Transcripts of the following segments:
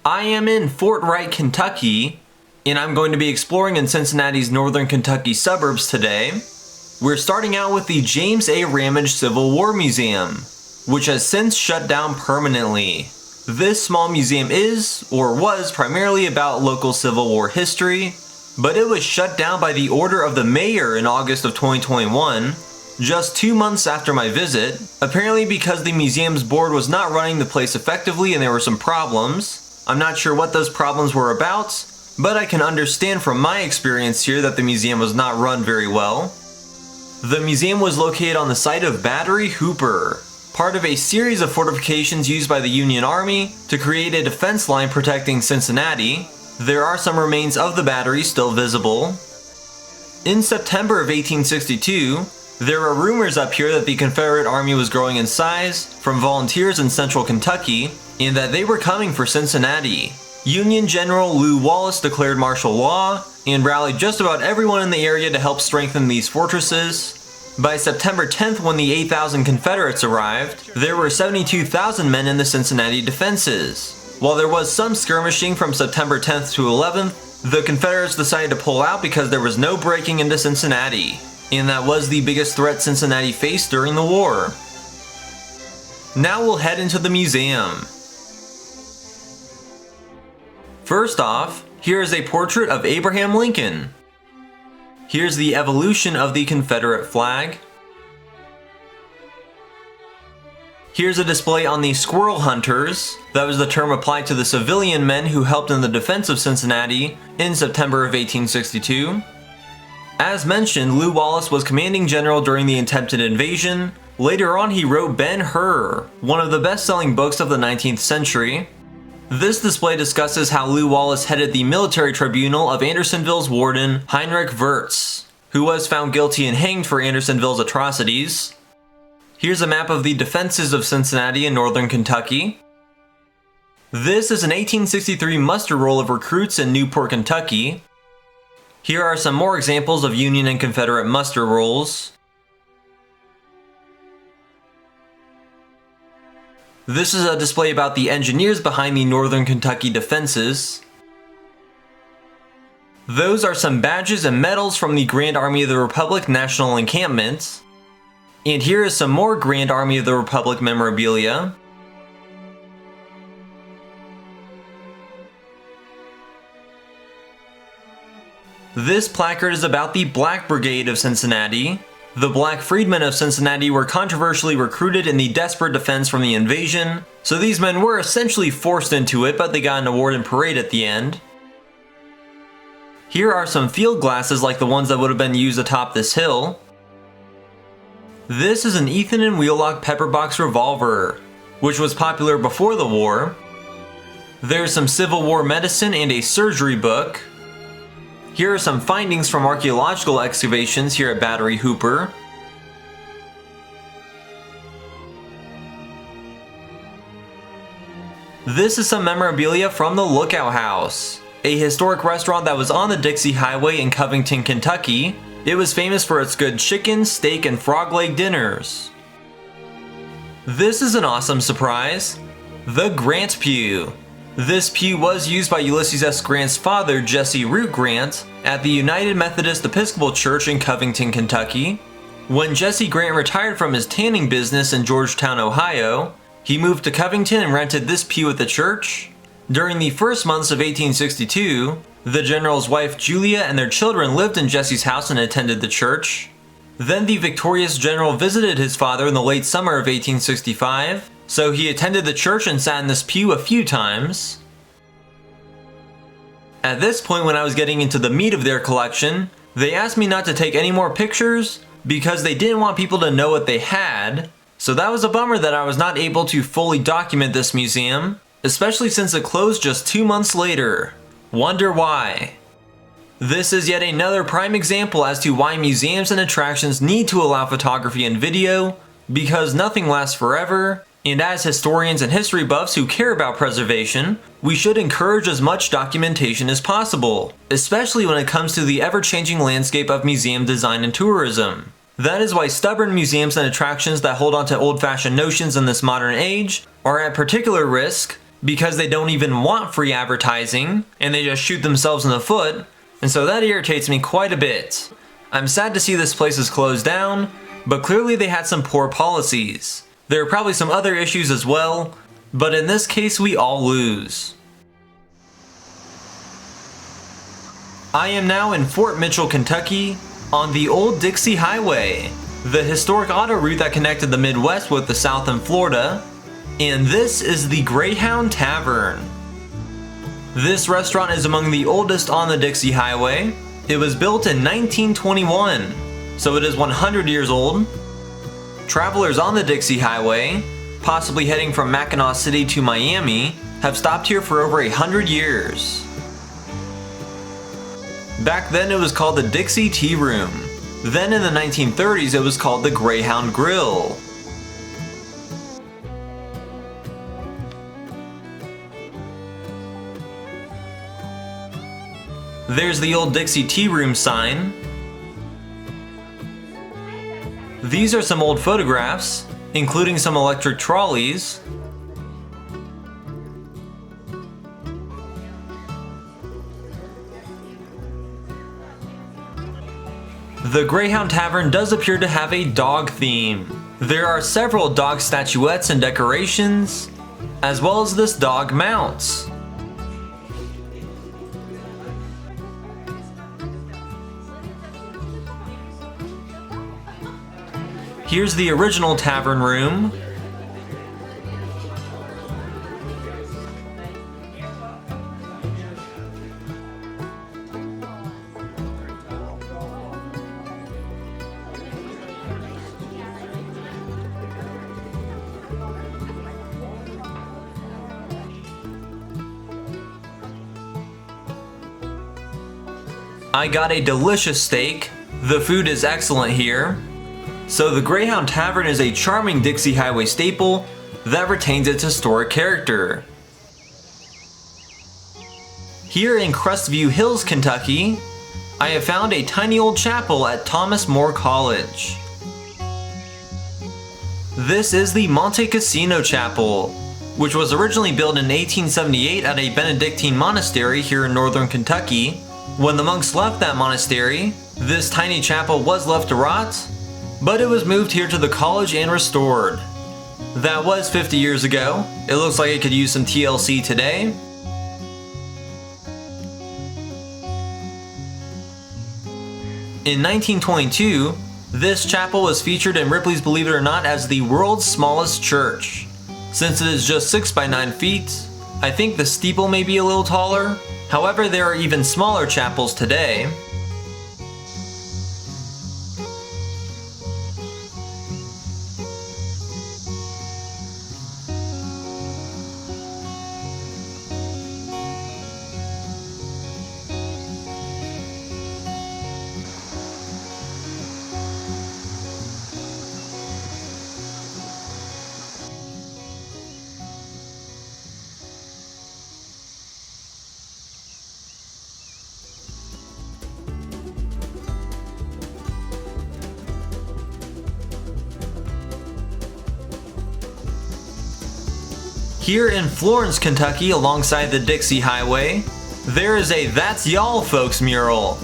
I am in Fort Wright, Kentucky, and I'm going to be exploring in Cincinnati's northern Kentucky suburbs today. We're starting out with the James A. Ramage Civil War Museum, which has since shut down permanently. This small museum is, or was, primarily about local Civil War history, but it was shut down by the order of the mayor in August of 2021, just 2 months after my visit, apparently because the museum's board was not running the place effectively and there were some problems. I'm not sure what those problems were about, but I can understand from my experience here that the museum was not run very well. The museum was located on the site of Battery Hooper, part of a series of fortifications used by the Union Army to create a defense line protecting Cincinnati. There are some remains of the battery still visible. In September of 1862, there were rumors up here that the Confederate Army was growing in size from volunteers in central Kentucky and that they were coming for Cincinnati. Union General Lew Wallace declared martial law and rallied just about everyone in the area to help strengthen these fortresses. By September 10th, when the 8,000 Confederates arrived, there were 72,000 men in the Cincinnati defenses. While there was some skirmishing from September 10th to 11th, the Confederates decided to pull out because there was no breaking into Cincinnati, and that was the biggest threat Cincinnati faced during the war. Now we'll head into the museum. First off, here is a portrait of Abraham Lincoln. Here's the evolution of the Confederate flag. Here's a display on the squirrel hunters. That was the term applied to the civilian men who helped in the defense of Cincinnati in September of 1862. As mentioned, Lew Wallace was commanding general during the attempted invasion. Later on, he wrote Ben-Hur, one of the best-selling books of the 19th century. This display discusses how Lew Wallace headed the military tribunal of Andersonville's warden, Heinrich Wirz, who was found guilty and hanged for Andersonville's atrocities. Here's a map of the defenses of Cincinnati in northern Kentucky. This is an 1863 muster roll of recruits in Newport, Kentucky. Here are some more examples of Union and Confederate muster rolls. This is a display about the engineers behind the northern Kentucky defenses. Those are some badges and medals from the Grand Army of the Republic National Encampment. And here is some more Grand Army of the Republic memorabilia. This placard is about the Black Brigade of Cincinnati. The Black Freedmen of Cincinnati were controversially recruited in the desperate defense from the invasion, so these men were essentially forced into it, but they got an award and parade at the end. Here are some field glasses like the ones that would have been used atop this hill. This is an Ethan and Wheelock pepperbox revolver, which was popular before the war. There's some Civil War medicine and a surgery book. Here are some findings from archaeological excavations here at Battery Hooper. This is some memorabilia from the Lookout House, a historic restaurant that was on the Dixie Highway in Covington, Kentucky. It was famous for its good chicken, steak, and frog leg dinners. This is an awesome surprise, the Grant Pew. This pew was used by Ulysses S. Grant's father, Jesse Root Grant, at the United Methodist Episcopal Church in Covington, Kentucky. When Jesse Grant retired from his tanning business in Georgetown, Ohio, he moved to Covington and rented this pew at the church. During the first months of 1862, the general's wife Julia and their children lived in Jesse's house and attended the church. Then the victorious general visited his father in the late summer of 1865, so he attended the church and sat in this pew a few times. At this point, when I was getting into the meat of their collection, they asked me not to take any more pictures because they didn't want people to know what they had, so that was a bummer that I was not able to fully document this museum, especially since it closed just 2 months later. Wonder why? This is yet another prime example as to why museums and attractions need to allow photography and video, because nothing lasts forever, and as historians and history buffs who care about preservation, we should encourage as much documentation as possible, especially when it comes to the ever-changing landscape of museum design and tourism. That is why stubborn museums and attractions that hold on to old-fashioned notions in this modern age are at particular risk, because they don't even want free advertising and they just shoot themselves in the foot, and so that irritates me quite a bit. I'm sad to see this place is closed down, but clearly they had some poor policies. There are probably some other issues as well, but in this case we all lose. I am now in Fort Mitchell, Kentucky, on the old Dixie Highway, the historic auto route that connected the Midwest with the South and Florida, and this is the Greyhound Tavern. This restaurant is among the oldest on the Dixie Highway. It was built in 1921, so it is 100 years old. Travelers on the Dixie Highway, possibly heading from Mackinac City to Miami, have stopped here for over 100 years. Back then it was called the Dixie Tea Room. Then in the 1930s it was called the Greyhound Grill. There's the old Dixie Tea Room sign. These are some old photographs, including some electric trolleys. The Greyhound Tavern does appear to have a dog theme. There are several dog statuettes and decorations, as well as this dog mounts. Here's the original tavern room. I got a delicious steak. The food is excellent here. So the Greyhound Tavern is a charming Dixie Highway staple that retains its historic character. Here in Crestview Hills, Kentucky, I have found a tiny old chapel at Thomas More College. This is the Monte Cassino Chapel, which was originally built in 1878 at a Benedictine monastery here in northern Kentucky. When the monks left that monastery, this tiny chapel was left to rot, but it was moved here to the college and restored. That was 50 years ago. It looks like it could use some TLC today. In 1922, this chapel was featured in Ripley's Believe It or Not as the world's smallest church. Since it is just 6 by 9 feet, I think the steeple may be a little taller. However, there are even smaller chapels today. Here in Florence, Kentucky, alongside the Dixie Highway, there is a That's Y'all Folks mural.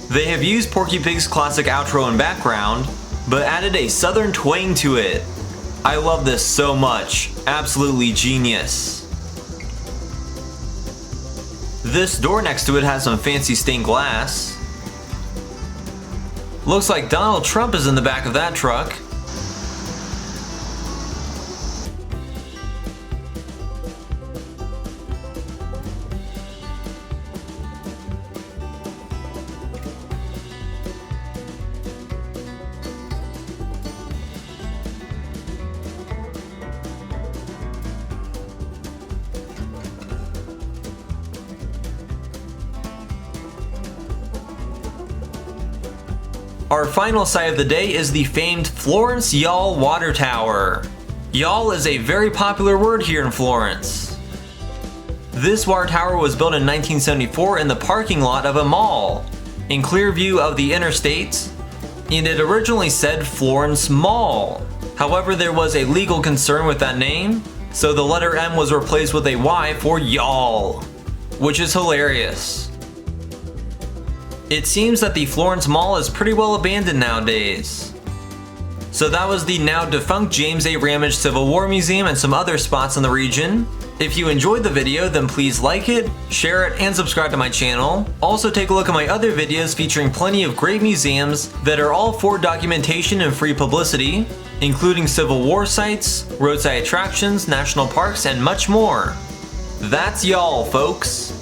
They have used Porky Pig's classic outro and background, but added a southern twang to it. I love this so much. Absolutely genius. This door next to it has some fancy stained glass. Looks like Donald Trump is in the back of that truck. Our final sight of the day is the famed Florence Y'all water tower. Y'all is a very popular word here in Florence. This water tower was built in 1974 in the parking lot of a mall, in clear view of the interstate, and it originally said Florence Mall. However, there was a legal concern with that name, so the letter M was replaced with a Y for Y'all, which is hilarious. It seems that the Florence Mall is pretty well abandoned nowadays. So that was the now defunct James A. Ramage Civil War Museum and some other spots in the region. If you enjoyed the video, then please like it, share it, and subscribe to my channel. Also take a look at my other videos featuring plenty of great museums that are all for documentation and free publicity, including Civil War sites, roadside attractions, national parks, and much more. That's y'all, folks.